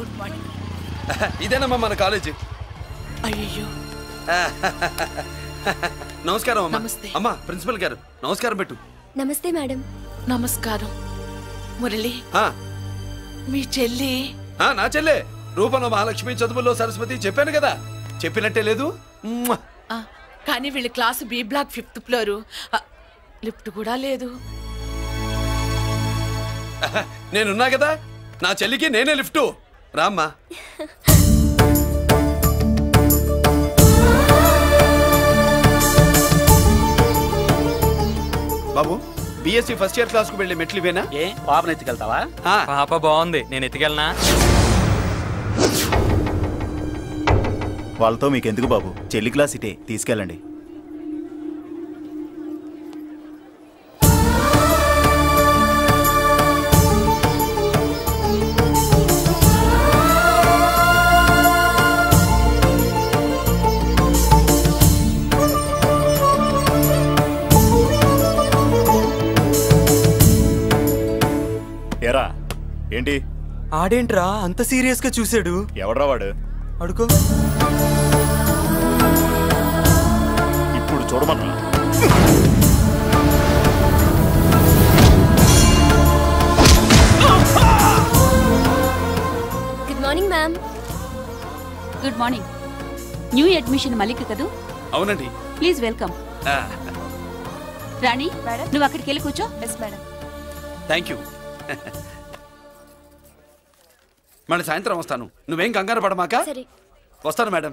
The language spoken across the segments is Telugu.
Good morning. ఇదేనమ్మా మన కాలేజీ. అయ్యో నమస్కారం అమ్మా. నమస్తే అమ్మా ప్రిన్సిపల్ గారు నమస్కారం పెట్టు. నమస్తే మేడం. నమస్కారం. మురళి ఆ మీ చెల్లి? నా చెల్లె రూపంలో మహాలక్ష్మి, చదువుల్లో సరస్వతి. చెప్పాను కదా, చెప్పినట్టే లేదు. కానీ వీళ్ళ class B block 5th floor. Lift కూడా లేదు. నేనున్నా కదా, నా చెల్లికి నేనే లిఫ్ట్. రామ్మా. బాబు బిఎస్సి ఫస్ట్ ఇయర్ క్లాస్ కు వెళ్ళి మెట్లు ఇవేనా? ఏ పాపను ఎత్తుకెళ్తావా? పాప బాగుంది, నేను ఎత్తుకెళ్ళనా? వాళ్ళతో మీకెందుకు బాబు, చెల్లి క్లాస్ ఇటే, తీసుకెళ్ళండి. ఎరా ఏంటి ఆడేంట్రా అంత సీరియస్ గా చూసాడు? ఎవడ్రా వాడు? అడుకో. ఇప్పుడు చూడమన్నా. Good morning ma'am. Good morning. New admission Mallika కదూ? అవునండి. Please welcome. రాణి నువ్వు అక్కడికి వెళ్ళి కూర్చో. Yes madam. Thank you. మళ్ళీ సాయంత్రం వస్తాను, నువ్వేం కంగారు పడమాక. సరే వస్తాను మేడం.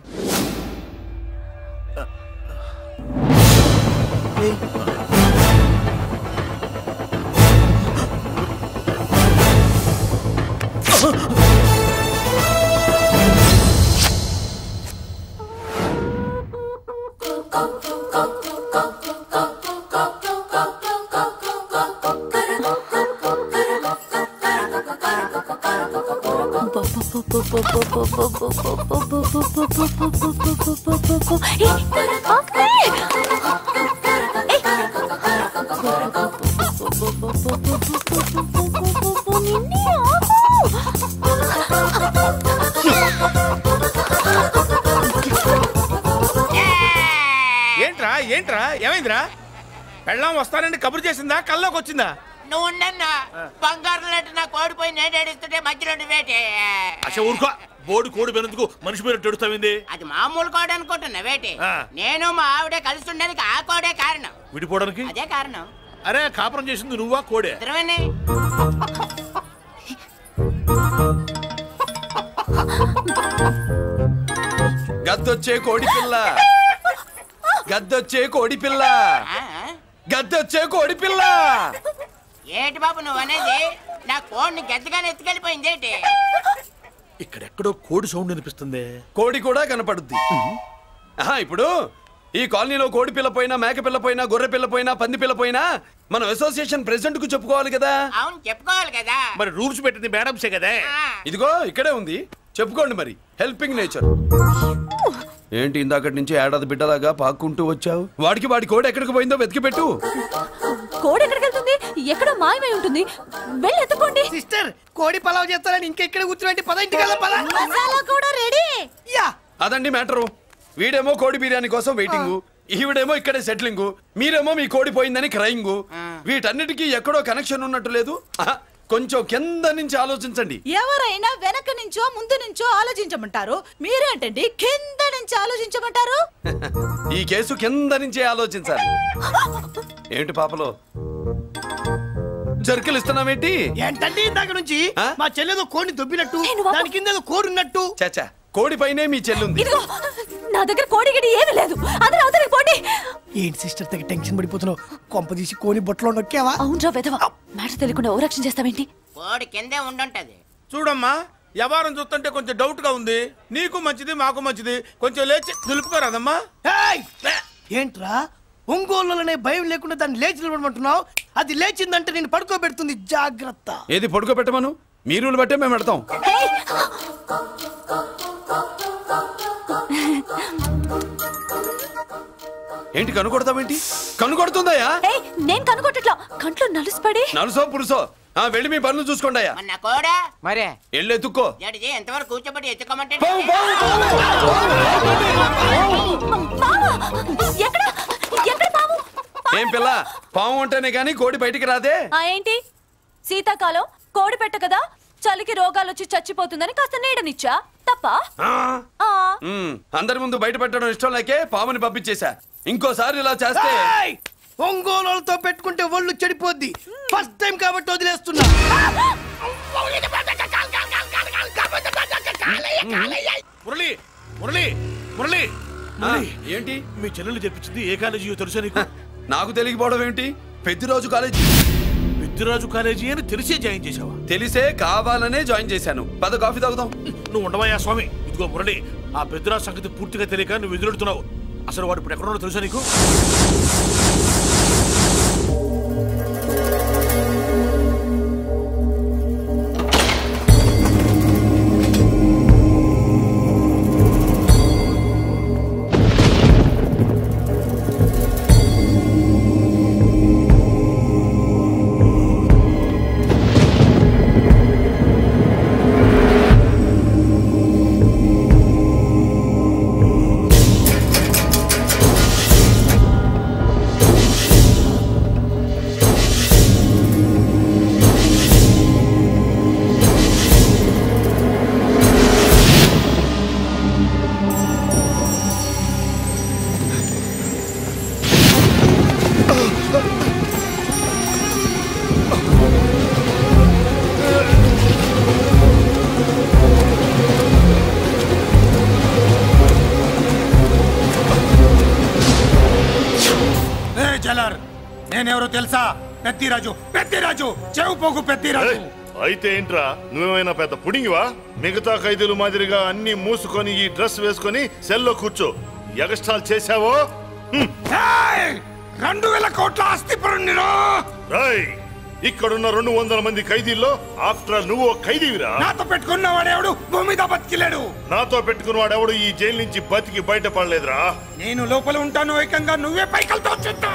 ఏంట్రా ఏంట్రా ఏమైందిరా? పెళ్ళాం వస్తానండి కబురు చేసిందా, కల్లోకి వచ్చిందా? నువ్వు ఉండన్నా బంగారం లాంటి నాకు ఓడిపోయి నేను ఏడుస్తుంటే మధ్యలో నువ్వేటే. అసలు ఊరుకో, బోర్డు కోడి పెనందుకు మనిషి మీద తెడుస్తావింది. అది మామూలు కోడి అనుకుంటున్నా వేటే. నేను మా ఆవిడే కలిసి ఉండడానికి ఆ కోడే కారణం. విడిపోవడానికి అదే కారణం. అరే కాపురం చేసింది నువ్వా కోడే? ఇద్దరమేనే. గద్దొచ్చే కోడి పిల్ల, గద్దొచ్చే కోడి పిల్ల, గద్దొచ్చే కోడి పిల్ల. ఏటి బాబు నువ్వు అనేది? నా కోడిని గద్దగానే ఎత్తుకెళ్ళిపోయింది ఏంటి? ఇక్కడెక్కడో కోడి సౌండ్ అనిపిస్తుంది. కోడి కూడా కనపడుద్ది. ఇప్పుడు ఈ కాలనీలో కోడి పిల్ల పోయినా, మేక పిల్ల పోయినా, గొర్రె పిల్ల పోయినా, పంది పిల్ల పోయినా మనం అసోసియేషన్ ప్రెసిడెంట్ కు చెప్పుకోవాలి కదా. అవును చెప్పుకోవాలి కదా. మరి రూల్స్ పెట్టింది మేడమ్సే కదా. ఇదిగో ఇక్కడే ఉంది, చెప్పుకోండి మరి. Helping nature. ఏంటి ఇందాకటి నుంచి ఏడాది బిడ్డలాగా పాక్కుంటూ వచ్చావు? వాడికి వాడి కోడి ఎక్కడికి పోయిందో వెతికి పెట్టు. కోడి ఎక్కడికి వెళ్తుంది? ఎక్కడో మాయమై ఉంటుంది, వెళ్ళి ఎత్తుకోండి. సిస్టర్ కోడి పలావ్ చేస్తారని ఇంకెక్కడ కూర్చోండి, పద ఇంటికి వెళ్దాం పద. మసాలా కూడా రెడీ. యా అదండి మ్యాటరు. వీడేమో కోడి బిర్యానీ కోసం వెయిటింగ్, ఈవిడేమో ఇక్కడే సెటిలింగ్, మీరేమో మీ కోడి పోయిందని క్రయింగ్. వీటన్నిటికీ ఎక్కడో కనెక్షన్ ఉన్నట్టు లేదు. కొంచెం కింద నుంచి ఆలోచించండి. ఎవరైనా వెనక నుంచో ముందు నుంచో ఆలోచించమంటారు, మీరేంటండి కింద నుంచి ఆలోచించమంటారు? ఈ కేసు కింద నుంచే ఆలోచించాలి. ఏంటి పాపలో జర్కలు ఇస్తున్నావేంటి? ఏంటండి ఇందాక నుంచి మా చెల్లెదో కోడిని దొబ్బినట్టు, దాని కింద కోడి ఉన్నట్టు. చాచా, కోడి పైనే మీ చెల్లుంది. నా దగ్గర కోడి గిడి ఏమీ లేదు, అందరూ అవతలికి పోండి. ఏంటి సిస్టర్ తెగ టెన్షన్ పడిపోతున్నావు? కొంప తీసి కోని బొట్టలో నొక్కావా? అవునరా వెధవా, మాట తెలియకుండా ఓ రక్షణ చేస్తావేంటి? కోడి కిందే ఉండుంటది. చూడమ్మా, వ్యవహారం చూస్తుంటే కొంచెం డౌట్ గా ఉంది. నీకు మంచిది మాకు మంచిది, కొంచెం లేచి నిలుపుకోరాదమ్మా. ఏంట్రా ఒంగోలులోనే భయం లేకుండా దాన్ని లేచి నిలబడమంటున్నావు? అది లేచిందంటే నేను పడుకోబెడుతుంది, జాగ్రత్త. ఏది పడుకోబెట్టమను, మీ రూల్ బట్టే మేము పెడతాం. ఏంటి కనుకొడతావేంటి? కనుకొడుతుందయా? నేను కనుకొట్టట్లా, కంట్లో నలుసుపడి. నలుసో పురుసో వెళ్ళి మీ పనులు చూసుకోండి అయ్యా. మన కోడా మరే వెళ్ళి ఎత్తుక్కో. జడిజీ ఎంతవరకు కూర్చోబెట్టి ఎత్తుకోమంటే ఏం పిల్ల, పాము అంటేనే గాని కోడి బయటికి రాదే. ఏంటి శీతాకాలం కోడి పెట్ట కదా, చలికి రోగాలు వచ్చి చచ్చిపోతుందని కాస్త నీడనిచ్చా తప్ప. అందరి ముందు బయట పెట్టడం ఇష్టం లేకే పాముని పంపించేశా. ఇంకోసారి ఇలా చేస్తే ఒంగోలుతో పెట్టుకుంటే ఒళ్ళు చెడిపోద్ది. ఫస్ట్ టైం కాబట్టి వదిలేస్తున్నా. మురళి మురళి మురళి ఏంటి మీ చెల్లెలు చెప్పించింది ఏ కాలేజీ తెలుసా నీకు? నాకు తెలియకపోవడం ఏంటి? పెద్దిరాజు కాలేజీ. పెద్దిరాజు కాలేజీ అని తెలిసే జాయిన్ చేసావా? తెలిసే కావాలనే జాయిన్ చేశాను. పద కాఫీ తాగుదాం. నువ్వు ఉండవయ్యా స్వామి. ఇదిగో మురళి, ఆ పెద్దిరాజు సంగతి పూర్తిగా తెలియక నువ్వు ఎదురెడుతున్నావు. అసలు వాడు ఇప్పుడు ఎక్కడున్నాడో తెలుసా నీకు? నేనెవరో తెలుసా? పెద్దిరాజు. పెద్దిరాజు చెవు పోగు. పెద్దిరాజు అయితే ఏంట్రా, నువ్వేమైనా పెద్ద పుడింగివా? మిగతా ఖైదీలు మాదిరిగా అన్ని మూసుకొని ఈ డ్రెస్ వేసుకొని సెల్లో కూర్చో. ఎగస్ట్రాల్ చేశావో 2000 కోట్ల ఆస్తి పరుణ్ణిరా. ఇక్కడున్న 200 మంది ఖైదీల్లో ఆఫ్టర్ ఆల్ నువ్వు ఒక ఖైదీవిరా. నాతో పెట్టుకున్నవాడెవడు భూమి మీద బతికిలేడు. నాతో పెట్టుకున్నవాడెవడు ఈ జైలు నుంచి బతికి బయటపడలేదురా. నేను లోపల ఉంటాను, ఏకంగా నువ్వే పైకలతో వచ్చేస్తా.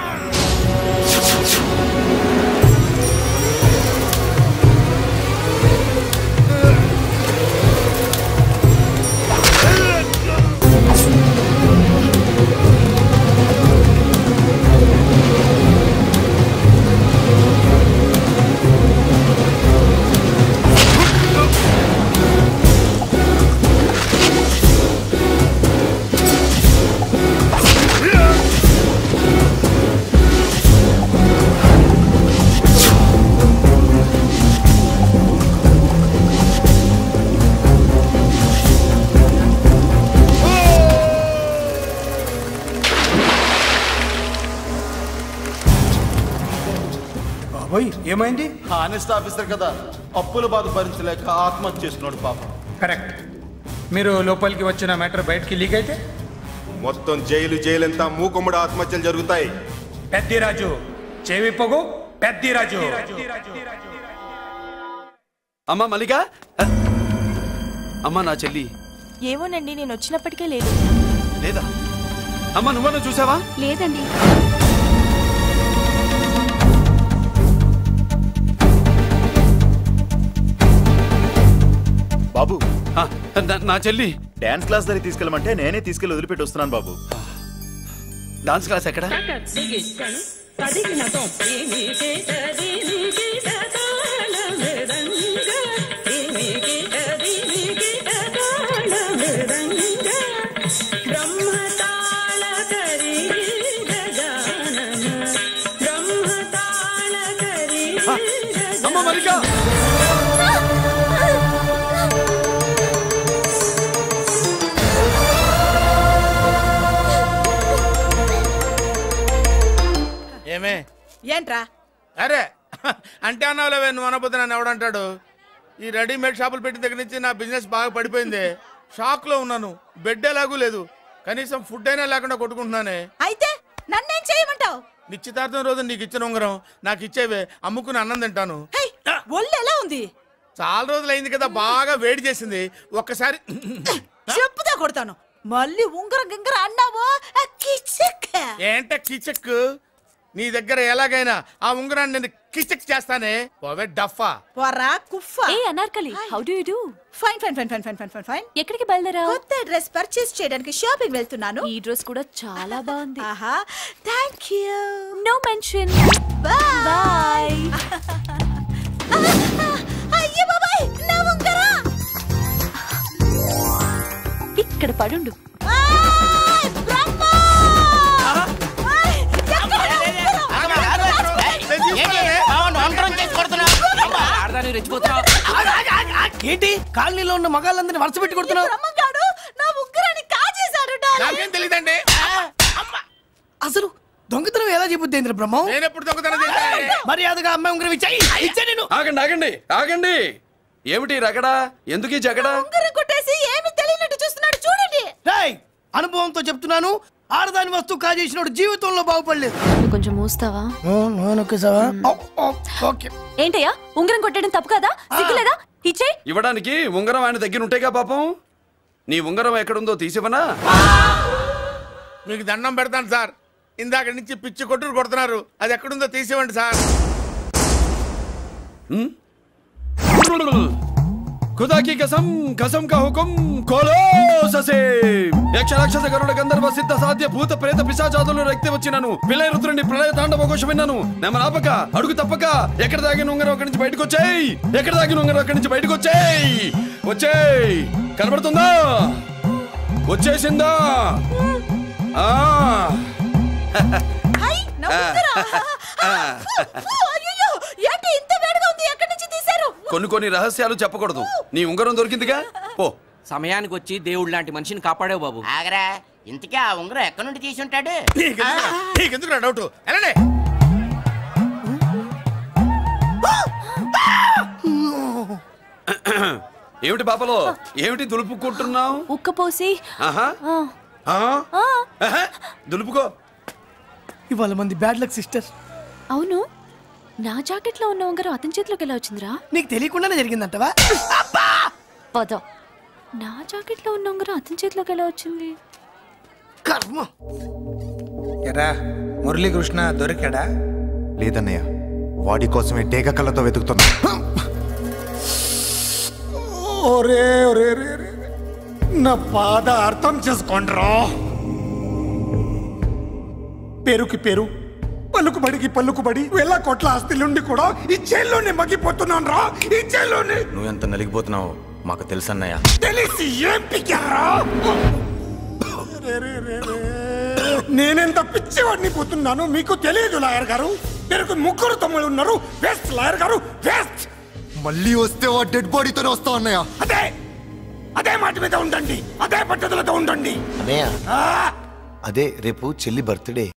ఏమైంది? హానెస్ట్ ఆఫీసర్ కదా, అప్పుల బాధ భరించలేక ఆత్మహత్య చేసుకున్నాడు పాపం. కరెక్ట్. మీరు లోపలికి వచ్చిన మ్యాటర్ బయటికి లీక్ అయితే మొత్తం జైలు అంతా మూకుమ్మడి ఆత్మహత్యలు జరుగుతాయి. పెద్దిరాజు చెవి పొగు. పెద్దిరాజు. అమ్మా మల్లిక. అమ్మా నా చెల్లి. ఏమోనండి, నేను వచ్చినప్పటికే లేదు. లేదా? అమ్మా నువ్వన్నా చూసావా? లేదండి. బాబు, నా చెల్లి డాన్స్ క్లాస్ దగ్గర తీసుకెళ్ళమంటే నేనే తీసుకెళ్ళి వదిలిపెట్టి వస్తున్నాను బాబు. డాన్స్ క్లాస్ ఎక్కడ? అమ్మ మల్లిక. ఏమే ఏంట్రా? అరే అంటే అన్నావులేవే, నువ్వు అనబోద్దు నన్ను ఎవడంటాడు. ఈ రెడీమేడ్ షాపులు పెట్టిన దగ్గర నుంచి నా బిజినెస్ బాగా పడిపోయింది. షాక్ లో ఉన్నాను. బెడ్ ఎలాగూ లేదు, కనీసం ఫుడ్ అయినా లేకుండా కొట్టుకుంటున్నానే. అయితే నన్నేం చేయమంటావు? నిశ్చితార్థం రోజు నీకు ఇచ్చిన ఉంగరం నాకు ఇచ్చేవే, అమ్ముకుని అన్నం తింటాను. ఒళ్ళు ఎలా ఉంది? చాలా రోజులు అయింది కదా, బాగా వేడి చేసింది. ఒక్కసారి చెప్పుదా కొడతాను. మళ్ళీ ఉంగరం గింగర అన్నావో ఏంట కిచెక్. నీ దగ్గర ఎలాగైనా ఆ ఉంగరాన్ని నేను కిచక్ చేస్తానే పోవే డఫా పోరా కుఫ్ఫా. ఏ Anarkali, how do you do? Fine fine fine fine fine fine fine fine. ఎక్కడికి బయలుదేరా? కొత్త డ్రెస్ పర్చేస్ చేయడానికి షాపింగ్ వెళ్తున్నాను. ఈ డ్రెస్ కూడా చాలా బాగుంది. ఆహా, థాంక్యూ. No mention. బై. అయ్యో బాబాయ్, నా ఉంగరా ఇక్కడ పడుండు. ఏంటి కాలనీలో ఉన్న మగాళ్ళందరినీ వరుస పెట్టి కొడుతున్నావు? నా ఉంగరాన్ని కాజేశాడు. నాకేం తెలియదండి. అసలు దొంగతనం ఎలా చెబుద్ది బ్రహ్మం? నేను ఎప్పుడు దొంగతనం చేశాను? మర్యాదగా అమ్మాయి ఉంగరం ఇచ్చా నేను. ఆగండి ఆగండి ఆగండి. ఏమిటి రగడా? ఎందుకు ఈ జగడా? ఉంగరం కొట్టేసి ఏమి తెలియనట్టు చూస్తున్నాడు చూడండి. రేయ్, అనుభవంతో చెప్తున్నాను, ఆడదాని వస్తువు కాజేసినోడు జీవితంలో బాగుపడలేదు. కొంచెం మూస్తావా? ఏంటయ్యా, ఉంగరం కొట్టడం తప్పు కదా? సిగ్గులేదా? ఇచ్చే. ఇవ్వడానికి ఉంగరం ఆయన దగ్గర ఉంటేగా పాపం. నీ ఉంగరం ఎక్కడుందో తీసివనా? మీకు దండం పెడతాను సార్, ఇందాక నుంచి పిచ్చి కొట్టుడు కొడుతున్నారు, అది ఎక్కడుందో తీసివ్వండి సార్. खुदा की कसम, कसम का हुकुम खोलो ससे. యక్ష రాక్షస గరుడ గంధర్వ సిద్ధ సాధ్య భూత ప్రేత పిశాచాదులు రక్తి వచ్చినాను. విలయ రుద్రుని ప్రళయ తాండవ ఘోష విన్నాను. నెమలాపక అడుగు తప్పక ఎక్కడ దాగిన ఉంగరం అక్కడి నుంచి బయటకు వచ్చేయ్. ఎక్కడ దాగిన ఉంగరం అక్కడి నుంచి బయటకు వచ్చేయ్. వచ్చేయ్. కనబడుతుందా? వచ్చేసిందా? కొన్ని కొన్ని రహస్యాలు చెప్పకూడదు. నీ ఉంగరం దొరికిందిగా, పో. సమయానికి వచ్చి దేవుడు లాంటి మనిషిని కాపాడావు బాబు. ఆగరా, ఇంతకీ ఆ ఉంగరం ఎక్కడి నుండి తీసి ఉంటాడు? నీకెందుకు డౌట్? వెళ్ళండి. ఏమిటి పాపలో, ఏమిటి దులుపుకుంటున్నావు? ఉక్కపోసి. దులుపుకో. ఇవాళ మంది బ్యాడ్ లక్ సిస్టర్. అవును, నా జాకెట్ లో ఉన్న ఉంగరం అతని చేతిలోకి ఎలా వచ్చిందిరా? నీకు తెలియకుండానే జరిగిందంటవా? పద. నా జాకెట్ లో ఉన్న ఉంగరం అతని చేతిలోకి ఎలా వచ్చింది? కర్మ. ఎరా మురళీకృష్ణ దొరికాడా? లేదన్నయ్య, వాడి కోసమే డేగ కళ్ళతో వెతుకుతున్నా. ఒరే ఒరే రే, నా బాధ అర్థం చేసుకోండిరా. పేరుకి పేరు, పలుకుబడికి పలుకుబడి, వేల కోట్ల ఆస్తిలుండి కూడా ఈ జైల్లోనే మగ్గిపోతున్నాను రా. ఈ జైల్లోనే. నువ్వెంత నలిగిపోతున్నావు మాకు తెలుసన్నయ్య. తెలిసి ఏం పిక్కారా? నేనెంత పిచ్చివాడిని పోతున్నాను మీకు తెలియదు లాయర్ గారు. పేరుకు ముగ్గురు తమ్ముళ్ళు ఉన్నారు. వేస్ట్ లాయర్ గారు, వేస్ట్. మళ్ళీ వస్తే ఆ డెడ్ బాడీతోనే వస్తా అన్నయ్య. అదే మాట మీద ఉండండి, అదే పట్టుదలతో ఉండండి. అన్నయ్య, అదే రేపు చెల్లి బర్త్డే.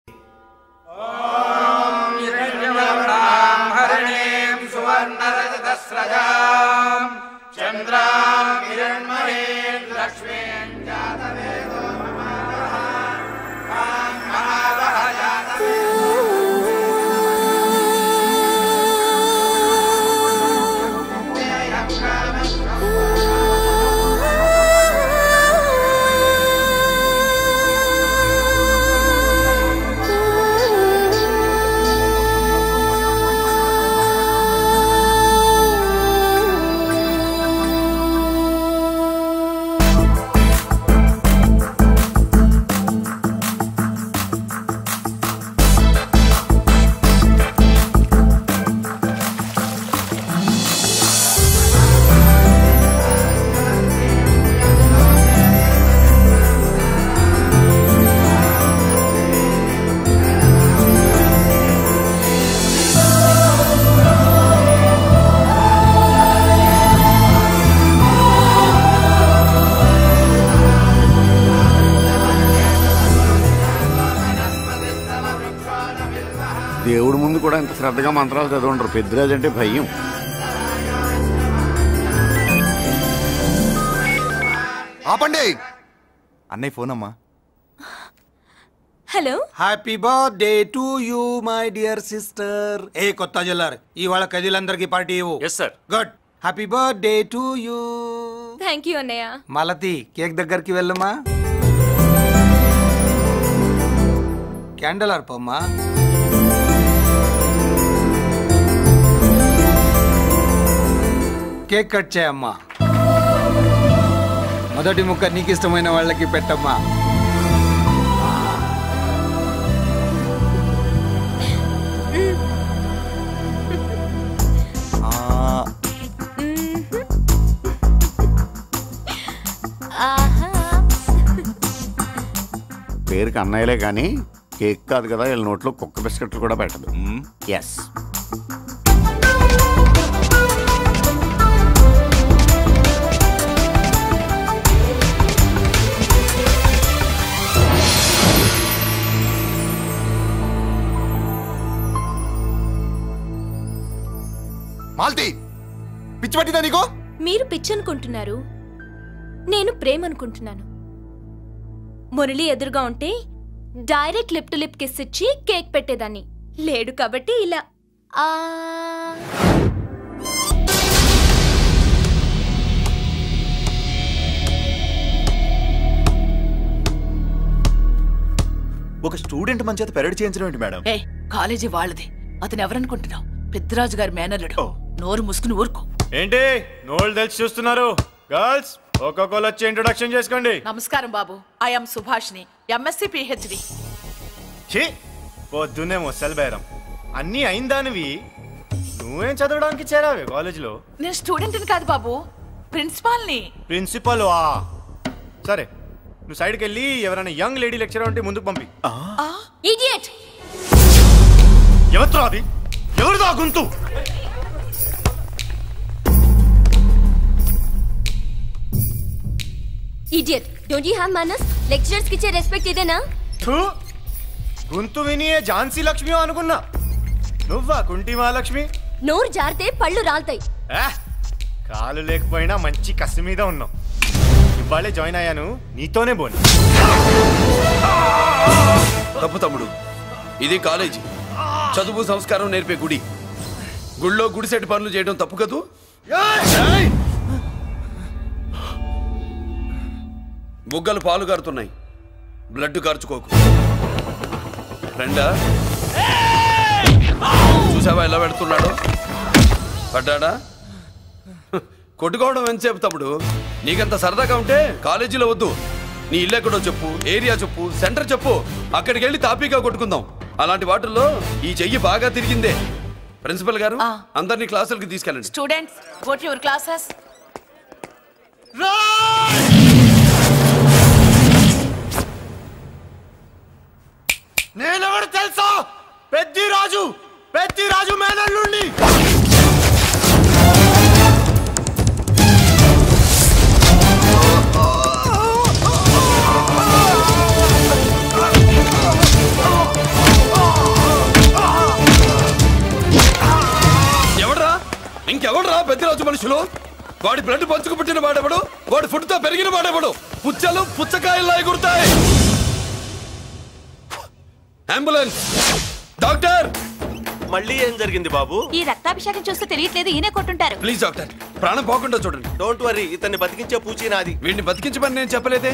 దేవుడి ముందు కూడా ఇంత శ్రద్ధగా మంత్రాలు చదవంటారు. పెద్దరాజు అంటే భయం. ఆపండి. అన్నయ్య ఫోన్ అమ్మా. Hello. Happy birthday to you my dear sister. ఏ కొత్త జల్లర్, ఇవాళ కదిలందరికీ పార్టీ ఇవ్వు. Yes sir. Good. Happy birthday to you. Thank you అన్నయ్య. మాలతి, కేక్ దగ్గరికి వెళ్ళమ్మా. క్యాండల్ అర్పమ్మా. కేక్ కట్ చేయమ్మా. మొదటి ముక్క నీకు ఇష్టమైన వాళ్ళకి పెట్టమ్మా. పేరుకి అన్నయ్యలే కానీ కేక్ కాదు కదా, వీళ్ళ నోట్లో కుక్క బిస్కెట్లు కూడా పెట్టదు. ఎస్. మాల్తి, పిచ్చి పట్టిందా నీకు? మీరు పిచ్చి అనుకుంటున్నారు, నేను ప్రేమ అనుకుంటున్నాను. మురళి ఎదురుగా ఉంటే direct lip to lip kiss ఇచ్చి కేక్ పెట్టేదాన్ని. లేడు కాబట్టి ఇలా ఒక స్టూడెంట్ మన చేత పెరడ్ చేయించడం ఏంటి మేడం? ఏ కాలేజీ వాళ్ళది, అతను ఎవరనుకుంటున్నావు? పెద్దరాజు గారి మేనల్లుడు. నోరు ముసుకుని ఊరుకో. ఏంటి నోళ్ళు తెచ్చి చూస్తున్నారు? గర్ల్స్ ఒక్కొక్కరు వచ్చి ఇంట్రొడక్షన్ చేసుకోండి. నమస్కారం బాబు, ఐఎమ్ సుభాష్ని, ఎంఎస్సి పిహెచ్డి. పొద్దున్నే మొసలు బేరం అన్నీ అయిందానివి, నువ్వేం చదవడానికి చేరావే కాలేజీలో? నేను స్టూడెంట్ని కాదు బాబు, ప్రిన్సిపాల్ని. ప్రిన్సిపల్ సరే, నువ్వు సైడ్కి వెళ్ళి ఎవరైనా యంగ్ లేడీ లెక్చరర్ ఉంటే ముందుకు పంపి. ఇడియట్! ఎవరితో అది? ఎవరిదో ఆ గొంతు? ఇడియట్! డోంట్ యు హావ్ మనస్? లెక్చరర్స్ కి ఇచ్చే రెస్పెక్ట్ ఇదేనా? గొంతు విని ఝాన్సీ లక్ష్మి అనుకున్నా, నువ్వా కుంటి మహాలక్ష్మి? నోరు జారితే పళ్ళు రాల్తాయి. కాలు లేకపోయినా మంచి కసి మీద ఉన్నావు. ఇవాళే జాయిన్ అయ్యాను, నీతోనే బోని. తప్పు తమ్ముడు, ఇది కాలేజీ, చదువు సంస్కారం నేర్పే గుడి. గుళ్ళో గుడిసెట్ పనులు చేయడం తప్పు కదూ? బుగ్గలు పాలు కారుతున్నాయి, బ్లడ్ కార్చుకోకు. ఫ్రెండా, చూసావా ఎలా పెడుతున్నాడు? పడ్డాడా? కొట్టుకోవడం ఎంతసేపు తమ్ముడు? నీకంత సరదాగా ఉంటే కాలేజీలో వద్దు. నీ ఇల్లు ఎక్కడో చెప్పు, ఏరియా చెప్పు, సెంటర్ చెప్పు, అక్కడికి వెళ్ళి తాపీగా కొట్టుకుందాం. అలాంటి వాటిల్లో ఈ చెయ్యి బాగా తిరిగిందే. ప్రిన్సిపల్ గారు, అందరినీ క్లాసులకి తీసుకెళ్ళండి. Students, go to your classes. నేనెవరు తెలుసా? పెద్దిరాజు, పెద్దిరాజు మేనల్లుండి. ఎవడ్రా? ఇంకెవడ్రా పెద్దిరాజు మనుషులు? వాడి బ్లడ్ పంచుకు పుట్టిన వాడెవడు? వాడి ఫుడ్తో పెరిగిన వాడెవడు? పుచ్చలు పుచ్చకాయల్లా ఎగురుతాయి. అంబులెన్స్! డాక్టర్! మళ్ళీ ఏం జరిగింది బాబు? ఈ రక్తాభిషేకం చూస్తే తెలియట్లేదు, ఈయనే కొట్టుంటారు. ప్లీజ్ డాక్టర్, ప్రాణం పోకుండా చూడండి. డోంట్ వరీ, ఇతన్ని బతికించే పూచి నాది. వీడిని బతికించమని నేను చెప్పలేదే.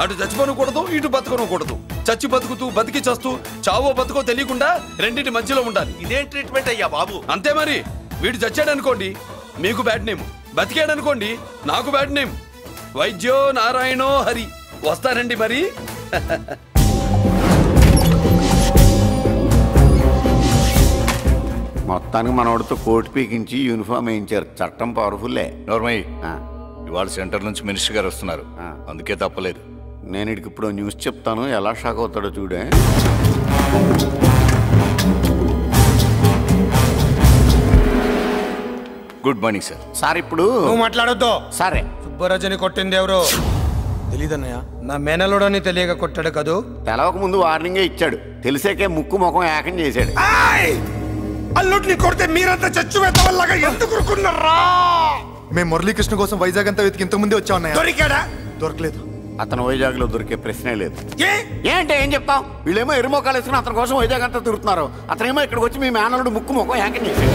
అటు చచ్చిపోనకూడదు, ఇటు బతకనకూడదు. చచ్చి బతుకుతూ, బతికి చస్తూ, చావో బతుకో తెలియకుండా రెండింటి మధ్యలో ఉండాలి. ఇదేం ట్రీట్మెంట్ అయ్యా బాబు? అంతే మరి. వీడు చచ్చాడనుకోండి, మీకు బ్యాడ్ నేమ్. బతికాడనుకోండి, నాకు బ్యాడ్ నేమ్. వైద్యో నారాయణో హరి. వస్తారండి మరి. మొత్తానికి మనోడితో కోట్ పీకించి యూనిఫామ్ వేయించారు. చట్టం పవర్ఫుల్లే. నోర్మయ్య, ఇవాళ సెంటర్ నుంచి మినిస్టర్ గారు వస్తున్నారు, అందుకే తప్పలేదు. నేను ఇడికి ఇప్పుడు న్యూస్ చెప్తాను, ఎలా షాక్ అవుతాడో చూడే. Good morning sir. సార్ ఇప్పుడు నువ్వు మాట్లాడొద్దు. సరే. సుబ్బరాజుని కొట్టింది ఎవరు? తెలీదన్నయ్య. నా మేనలోడని తెలియక కొట్టాడు కదూ. తెలవక ముందు వార్నింగే ఇచ్చాడు, తెలిసాకే ముక్కు ముఖం ఏకం చేశాడు. అల్లుడిని కొడితే మీరంతా చచ్చు వెతవల్లాగా ఎందుకు ఊరుకున్నారా? మేము మురళీకృష్ణ కోసం వైజాగ్ అంతా వెతికి ఇంతకు ముందే వచ్చా ఉన్నాయా? దొరికాడా? దొరకలేదు. అతను వైజాగ్ లో దొరికే ప్రశ్నే లేదు. ఏంటే ఏం చెప్తాం? వీళ్ళేమో ఎరుమోకాలు వేసుకుని అతని కోసం వైజాగ్ అంతా తిరుగుతున్నారు. అతనేమో ఇక్కడికి వచ్చి మీ మేనలుడు ముక్కు ముఖం ఏకం చేశాడు.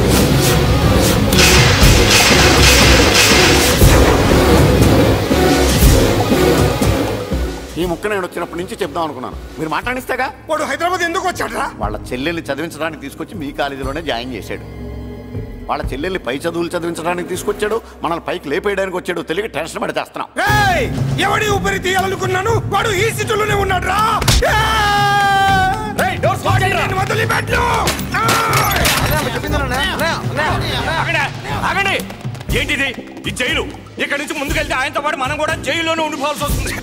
ఈ ముక్క నేను వచ్చినప్పటి నుంచి చెప్దాం అనుకున్నాను, మీరు మాట్లాడిస్తేగా. వాడు హైదరాబాద్ ఎందుకు వచ్చాడరా? వాళ్ళ చెల్లెల్ని చదివించడానికి తీసుకొచ్చి మీ కాలేజీలోనే జాయిన్ చేశాడు. వాళ్ళ చెల్లెల్ని పై చదువులు చదివించడానికి తీసుకొచ్చాడు, మనల్ని పైకి లేపేయడానికి వచ్చాడు తెలియక టెన్షన్ పడి చేస్తున్నాం. ఎవడి ఊపిరి తీయాలనుకున్నాను వాడు ఈ సిటీలోనే ఉన్నాడు రా. ఏంటిది ఈ జైలు? ఇక్కడ నుంచి ముందుకెళ్తే ఆయనతో పాటు మనం కూడా జైల్లోనే ఉండిపోవాల్సి వస్తుంది.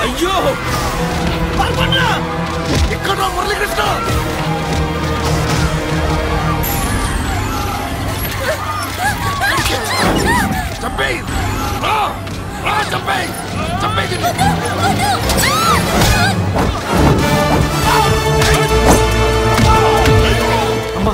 అయ్యో ఇక్కడ మురళీకృష్ణ చంపేయ్ చంపేయ్ చంపేయ్. అమ్మా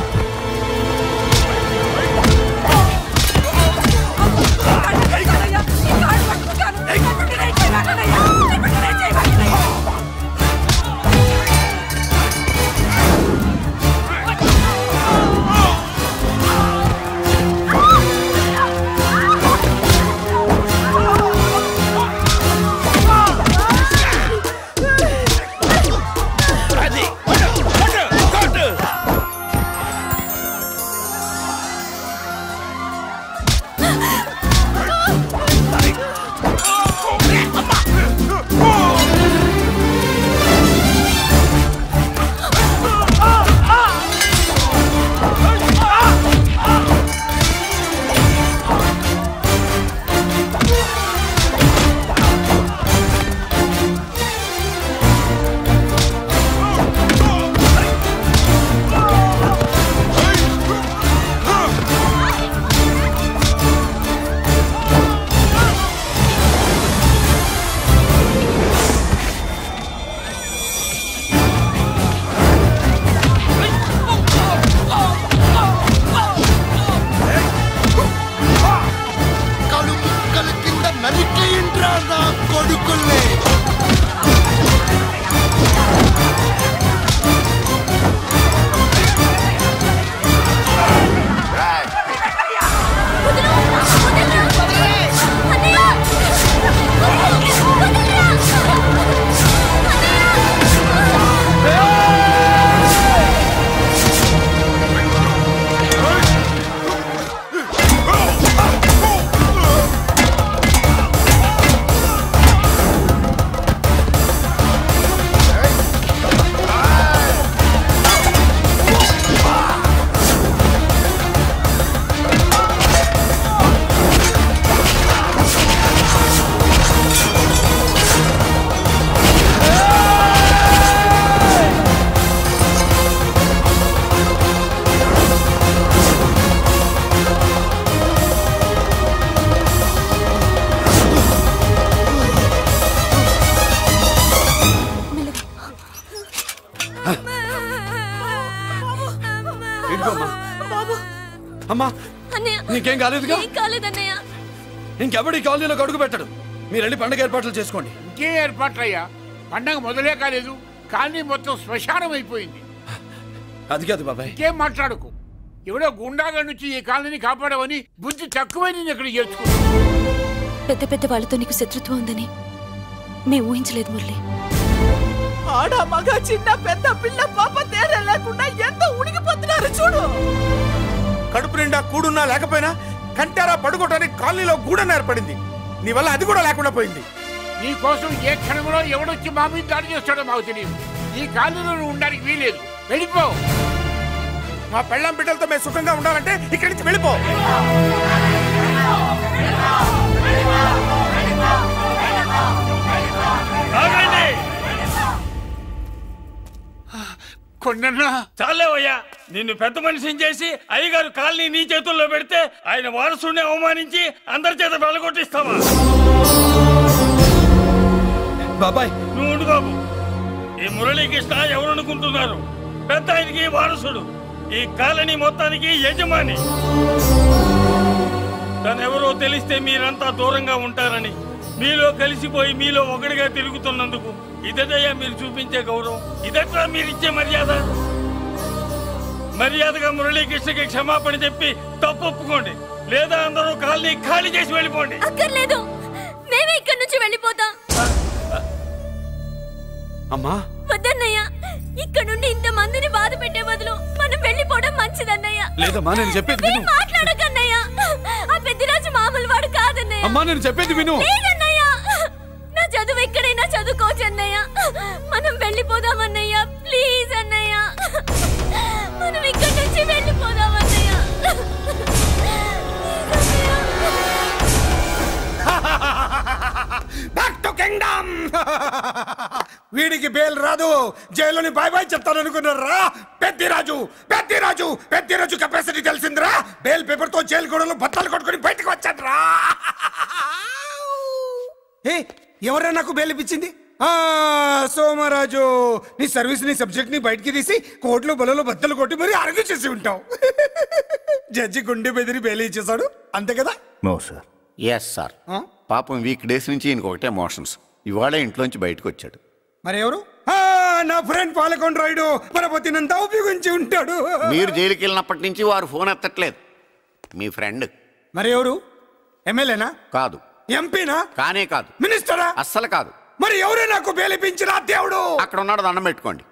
అమ్మా నీకేం కాలేదుగా? ఇంకెవడి కాలనీలో అడుగు పెట్టడు. మీరు వెళ్ళి పండుగ ఏర్పాట్లు చేసుకోండి. ఇంకే ఏర్పాట్లయ్యా? పండగ మొదలే కాలేదు, కాలనీ మొత్తం శ్మశానం అయిపోయింది. అది కాదు బాబాయ్. ఇంకేం మాట్లాడుకు. ఎవడో గుండాగా నుంచి ఈ కాలనీని కాపాడవని బుద్ధి తక్కువై నేను ఇక్కడ చేర్చుకున్నా. పెద్ద పెద్ద వాళ్ళతో నీకు శత్రుత్వం ఉందని మేము ఊహించలేదు మురళి. ఆడ మగ చిన్న పెద్ద పిల్ల పాప తేడా లేకుండా ఎంత ఉడికిపోతున్నారు చూడు. కడుపు నిండా కూడున్నా లేకపోయినా కంటారా పడుకోవటానికి కాలనీలో గూడెం ఏర్పడింది. నీ వల్ల అది కూడా లేకుండా పోయింది. నీ కోసం ఏ క్షణంలో ఎవడొచ్చి మా మీద దాడి చేస్తాడో మాకు తెలియదు. ఈ కాలనీలో నువ్వు ఉండడానికి వీలేదు. వెళ్ళిపో. మా పెళ్ళాం బిడ్డలతో మేము సుఖంగా ఉండాలంటే ఇక్కడి నుంచి వెళ్ళిపో. చాలేవయ్యా, నిన్ను పెద్ద మనిషిని చేసి అయ్యగారు కాలనీ నీ చేతుల్లో పెడితే ఆయన వారసుని అవమానించి అందరి చేత వెళ్ళగొట్టిస్తావా? బాబాయ్ నువ్వు ఉండు బాబు. ఈ మురళీకృష్ణ ఎవరనుకుంటున్నారు? పెద్ద ఆయనకి వారసుడు, ఈ కాలనీ మొత్తానికి యజమాని. తనెవరో తెలిస్తే మీరంతా దూరంగా ఉంటారని మీలో కలిసిపోయి మీలో ఒకటిగా తిరుగుతున్నందుకు ఇదయ్యా మీరు చూపించే గౌరవం, ఇదట్లా మీరు ఇచ్చే మర్యాద. మర్యాదగా మురళీకృష్ణకి క్షమాపణ చెప్పి తప్పు ఒప్పుకోండి, లేదా అందరూ కాలనీ ఖాళీ చేసి వెళ్ళిపోండి. అక్కర్లేదు, మేమే ఇక్కడి నుంచి వెళ్ళిపోతాం. అమ్మా వద్దన్నయ్య, ఇక్కడ నుండి ఇంత మందిని బాధ పెట్టే బదులు మనం వెళ్ళిపోవడం మంచిదన్నయ్య. లేదమ్మా, నేను చెప్పేది విను. మాట్లాడకన్నయ్య, ఆ పెద్దిరాజు మామూలు వాడు కాదన్నయ్య. అమ్మా నేను చెప్పేది విను. లేదన్నయ్య, నా చదువు ఎక్కడైనా చదువుకోవచ్చు అన్నయ్య. మనం వెళ్ళిపోదామన్నయ్య, ప్లీజ్ అన్నయ్య. మనం ఇక్కడి నుంచి వెళ్ళిపోదామన్నయ్య. Back to kingdom. వీడికి బెయిల్ రాదు, జైల్లోని బాయ్ బాయ్ చెప్తాను అనుకున్నారా? పెద్దిరాజు పెద్దిరాజు పెద్దిరాజు కెపాసిటీ తెలిసిందిరా. బెయిల్ పేపర్ తో జైలు గోడలు బట్టలు కొట్టుకుని బయటకు వచ్చాడ్రా. ఏ ఎవరా నాకు బెయిల్ ఇప్పించింది? సోమరాజు, నీ సర్వీస్ నీ సబ్జెక్ట్ ని బయటికి తీసి కోర్టులో బలలో బద్దలు కొట్టి మరి అరుగు చేసి ఉంటావు. జడ్జి గుండె బెదిరి బెయిల్ ఇచ్చేసాడు, అంతే కదా? No sir. Yes sir. పాపం వీక్ డేస్ నుంచి ఈయనకు ఒకటే మోషన్స్. ఇవాళ ఇంట్లోంచి బయటకు వచ్చాడు. మరి ఎవరు? నా ఫ్రెండ్ పాలకొండ రాయుడు మన పొత్తినంతా ఉపయోగించి ఉంటాడు. మీరు జైలుకి వెళ్ళినప్పటి నుంచి వారు ఫోన్ ఎత్తట్లేదు. మీ ఫ్రెండ్. మరి ఎవరు? ఎమ్మెల్యేనా? కాదు. ఎంపీనా? కానే కాదు. మినిస్టరా? అస్సలు కాదు. మరి ఎవరే నాకు బేలిపించిన దేవుడు? అక్కడ ఉన్నాడు, దండం పెట్టుకోండి.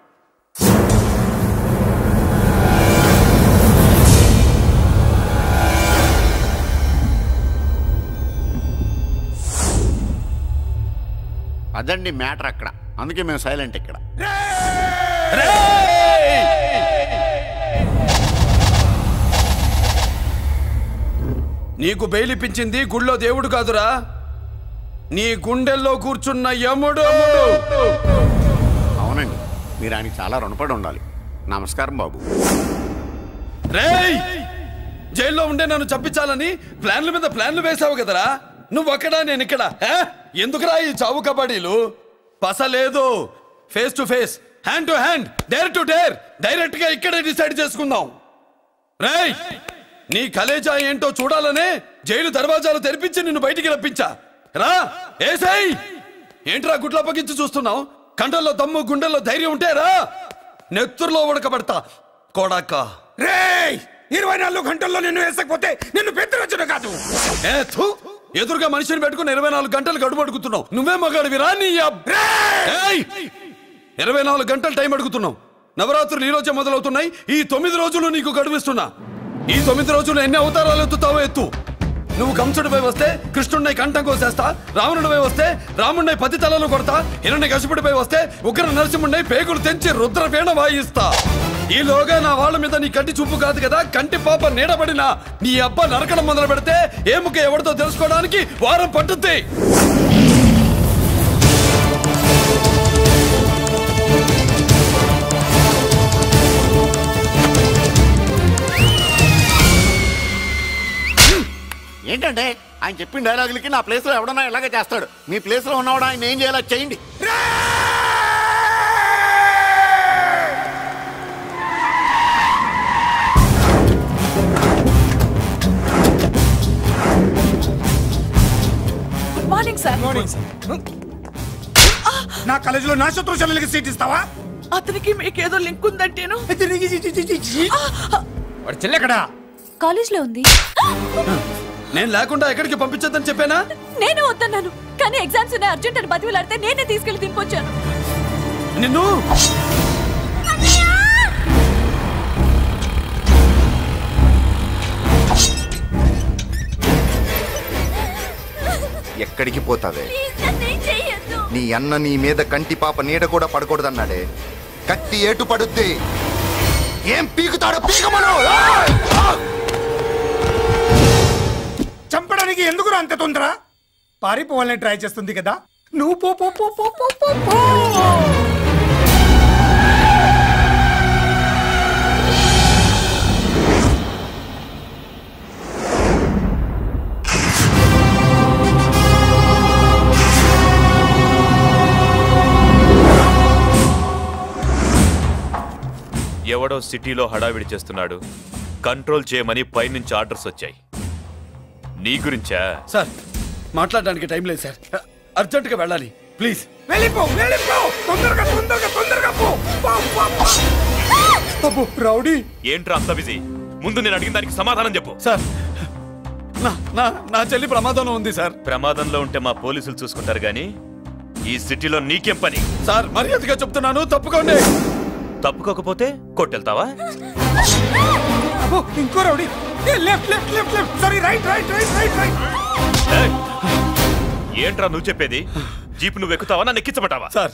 అదండి మ్యాటర్ అక్కడ. అందుకే మేము సైలెంట్ ఇక్కడ. నీకు బెయిలిపించింది గుళ్ళో దేవుడు కాదురా, నీ గుండెల్లో కూర్చున్న యముడు. అవునండి, మీరు ఆయనకి చాలా రుణపడి ఉండాలి. నమస్కారం బాబు. రేయ్, జైల్లో ఉండే నన్ను చంపించాలని ప్లాన్ల మీద ప్లాన్లు వేసావు కదరా. నువ్వక్కడా నేను ఇక్కడ. ఎందుకురా ఈ చావు కబడ్డీలు? పసలేదు. Face to face, hand to hand, dare to dare, direct గా ఇక్కడే డిసైడ్ చేసుకుందాం. రేయ్, నీ కలేజా ఏంటో చూడాలనే జైలు దర్వాజాలు తెరిపించి నిన్ను బయటికి రప్పించా. రా ఏసై. ఏంట్రా గుడ్ల పగించి చూస్తున్నావు? కండల్లో దమ్ము, గుండెల్లో ధైర్యం ఉంటే రా, నెత్తురులో ఉడకబడతా కొడాక. రేయ్, 24 గంటల్లో నిన్ను వేసకపోతే నిన్ను పెద్దరొచ్చుడు కాదు. ఎదురుగా మనిషిని పెట్టుకుని 24 గంటలు గడుపు అడుగుతున్నావు. నువ్వే మగాడివిరా నీ 24 గంటలు టైం అడుగుతున్నావు. నవరాత్రులు ఈ రోజే మొదలవుతున్నాయి. ఈ 9 రోజులు నీకు గడువిస్తున్నా. ఈ 9 రోజులు ఎన్ని అవతారాలు ఎత్తుతావో ఎత్తు. నువ్వు కంసుడిపై వస్తే కృష్ణుడిని కంఠం కోసేస్తా, రావణుడిపై వస్తే రాముడిని 10 తలలు కొడతా, హిరణ్యకశిపుడిపై వస్తే ఉగ్ర నరసింహుడిని పేగులు తెంచి రుద్రవీణ వాయిస్తా. ఈలోగా నా వాళ్ళ మీద నీ కంటి చూపు కాదు కదా, కంటి పాప నీడబడినా నీ అబ్బ నరకడం మొదలు పెడితే ఏముక ఎవరితో తెలుసుకోవడానికి వారం పట్టుద్ది. ఏంటంటే ఆయన చెప్పిన డైలాగులకి నా ప్లేస్ లో ఎవడన్నా ఎలాగే చేస్తాడు. మీ ప్లేస్ లో ఉన్నవాడు ఆయన ఏం చేయాలో చేయండి. Good morning sir. నా కాలేజీలో నా శత్రు చెల్లెలకి సీట్ ఇస్తావా? అతనికి మీకేదో లింక్ ఉందంటేను. వాడు చెల్లెక్కడా? కాలేజ్ లో ఉంది. నేను లేకుండా ఎక్కడికి పంపించొద్దని చెప్పానా? నేను వద్దన్నాను, కానీ ఎగ్జామ్స్ ఉన్నాయి అర్జెంట్ అని బతిలాడితే నేనే తీసుకెళ్లి దింపొచ్చాను. నిన్ను ఎక్కడికి పోతావే? నీ అన్న నీ మీద కంటి పాప నీడ కూడా పడకూడదన్నాడే. కత్తి ఏటు పడుద్ది. ఏం పీకుతాడో పీకమను. చంపడానికి ఎందుకు అంత తొందర? పారిపోవాలని ట్రై చేస్తుంది కదా. నువ్వు పో పో పో పో పో పో పో. ఎవడో సిటీలో హడావిడి చేస్తున్నాడు, కంట్రోల్ చేయమని పైనుంచి ఆర్డర్స్ వచ్చాయి. నీ గురించా? సార్, మాట్లాడడానికి టైం లేదు సార్. అర్జెంటుగా వెళ్ళాలి ప్లీజ్. వెళ్ళిపో వెళ్ళిపో, తొందరగా తొందరగా తొందరగా పో. అబ్బో రౌడీ ఏంట్రా అంత బిజీ? ముందు నేను అడిగిన దానికి సమాధానం చెప్పు. సార్ నా చెల్లి ప్రమాదంలో ఉంది సార్. ప్రమాదంలో ఉంటే మా పోలీసులు చూసుకుంటారు గానీ ఈ సిటీలో నీకేం పని? సార్ మర్యాదగా చెప్తున్నాను, తప్పుకోండి. తప్పుకోకపోతే కొట్టెళ్తావా? అబ్బో ఇంకో rowdy. Left left left left, sorry right right right right right. ఏంట్రా నువ్వు చెప్పేది? జీప్ నువ్వు ఎక్కుతావా నన్ను ఎక్కించమంటావా? సార్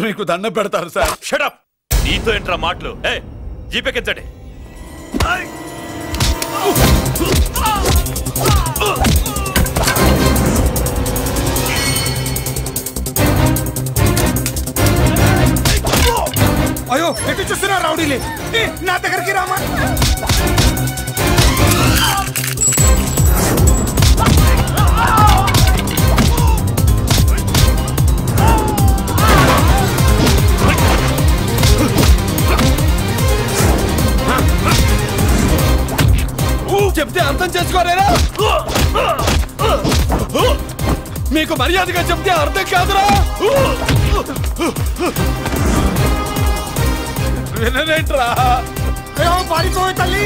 మీకు దండం పెడతారు సార్. షటప్. నీతో ఏంట్రా మాటలు? జీప్ ఎక్కించండి. అయ్యో ఎటు చూస్తున్నా రౌడీలే, నా దగ్గరికి రామా. చెప్తే అర్థం చేసుకోలేరా? మీకు మర్యాదగా చెప్తే అర్థం కాదురా? వినరేంట్రా? పారిపోయి తల్లి,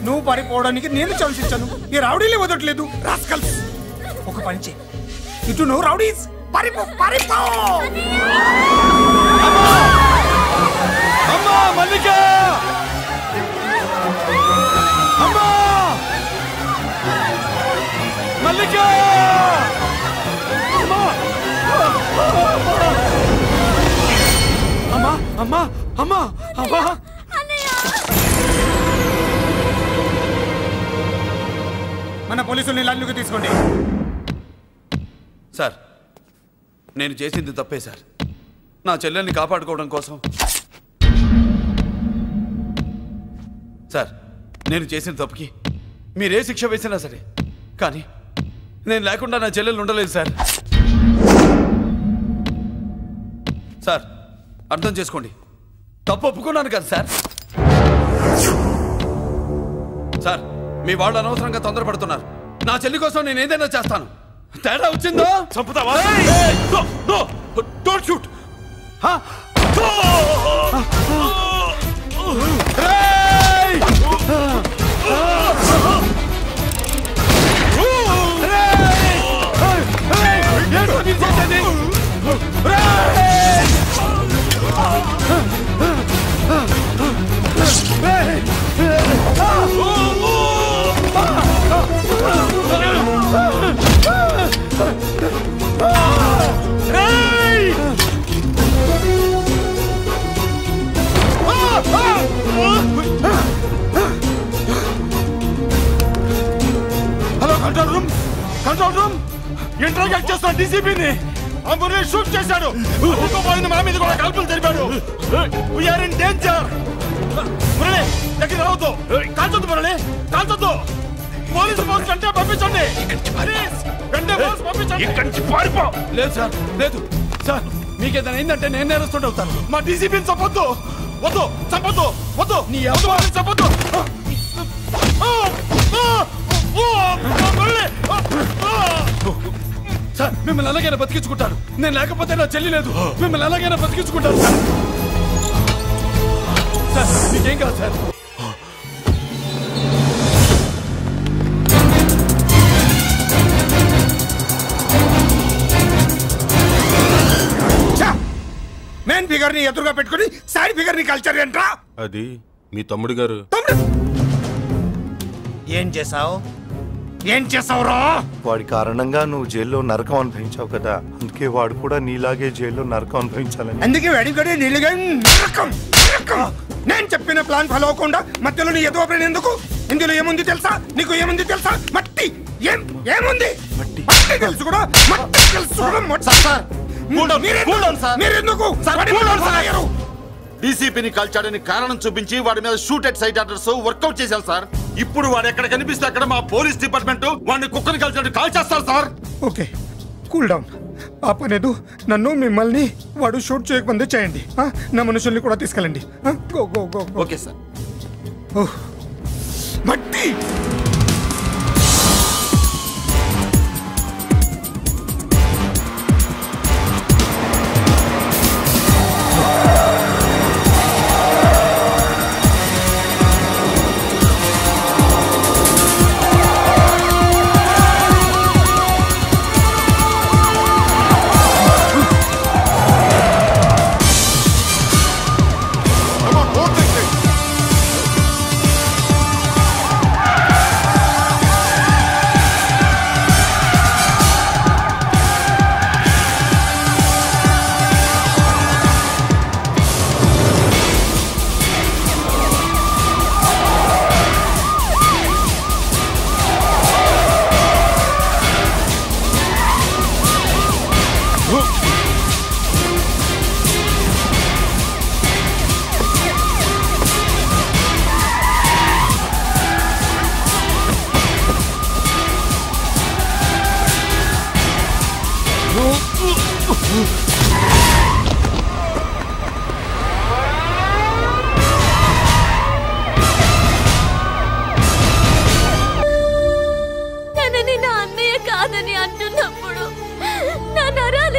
నువ్వు పారిపోవడానికి నేను ఛాన్స్ ఇచ్చాను, ఈ రౌడీలే వదలట్లేదు. రాస్కల్స్, ఒక పని చేయి, ఇటు నువ్వు రౌడీస్ పారిపో పారిపో. అమ్మా మల్లిక, అమ్మా మల్లిక, అమ్మా అమ్మా అమ్మా అమ్మా. మన పోలీసుల్ని లైన్లోకి తీసుకోండి. సార్ నేను చేసింది తప్పే సార్. నా చెల్లెల్ని కాపాడుకోవడం కోసం. సార్ నేను చేసిన తప్పుకి మీరే శిక్ష వేసినా సరే, కానీ నేను లేకుండా నా చెల్లెలు ఉండలేదు సార్. సార్ అర్థం చేసుకోండి, తప్పు ఒప్పుకున్నాను కదా సార్. సార్ మీ వాళ్ళు అనవసరంగా తొందరపడుతున్నారు. నా చెల్లి కోసం నేను ఏదైనా చేస్తాను. తేడా వచ్చిందో చంపుతావా? Don't shoot. Hello control room, control room. Interrogate చేస్తున్న డీసీపీని మురళి షూట్ చేశాడు. పోయింది, మా మీద కూడా కాల్పులు జరిపాడు. We're in danger. మురళి దగ్గర రావద్దు, కాల్చొద్దు మురళి, కాల్చొద్దు. పోలీసు ఫోర్స్ అంటే పంపించండి, వెంటనే ఫోర్స్ పంపించండి. ఇక్కడి నుంచి పారిపో. లేదు సార్, లేదు సార్, మీకేదైనా అయిందంటే నేను నేరస్తుడు అవుతాను. మా డీసీపీని చంపొద్దు, వద్దు, చంపొద్దు, వద్దు, నీ ఎవరు చంపొద్దు. సార్ మిమ్మల్ని అలాగైనా బతికించుకుంటాను. నేను లేకపోతే నా చెల్లి లేదు. మిమ్మల్ని అలాగైనా బతికించుకుంటాను సార్. సార్ మీకేం కాదు సార్. మెయిన్ ఫిగర్ ని ఎదురుగా పెట్టుకుని సైడ్ ఫిగర్ ని కల్చర్ ఏంట్రా? అది మీ తమ్ముడు గారు. ఏం చేసావు, ఏం చేసావురా? వాడి కారణంగా నువ్వు జైల్లో నరకం అనుభవించావు కదా, అందుకే వాడు కూడా నీలాగే జైల్లో నరకం అనుభవించాలని. అందుకే వాడిగడే నీళ్ళగా నరకం నరకం. నేను చెప్పిన ప్లాన్ ఫాలో అవ్వకుండా మధ్యలో నీ ఎదురు ఓపెన్ ఎందుకు? ఇందులో ఏముంది తెలుసా? నీకు ఏముంది తెలుసా? మట్టి. ఏముంది? మట్టి తెలుసు కూడా, మట్టి తెలుసు కూడా. మీరెందుకు డీసీపీని కాల్చాడని కారణం చూపించి వాడి మీద shoot at sight orders work out చేశారు సార్. ఇప్పుడు వాడు ఎక్కడ కనిపిస్తే అక్కడ మా పోలీస్ డిపార్ట్మెంట్ వాడిని కుక్కని కాల్చాడు కాల్ చేస్తారు సార్. Okay cool down. ఆ పనేదు నన్ను మిమ్మల్ని వాడు షూట్ చేయకముందే చేయండి. నా మనుషుల్ని కూడా తీసుకెళ్ళండి. Go go go. Okay sir. మట్టి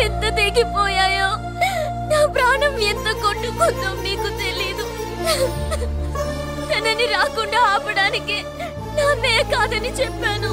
ఎంత తెగిపోయాయో, నా ప్రాణం ఎంత కొట్టుకుందో మీకు తెలీదు. తనని రాకుండా ఆపడానికి నాన్నే కాదని చెప్పాను.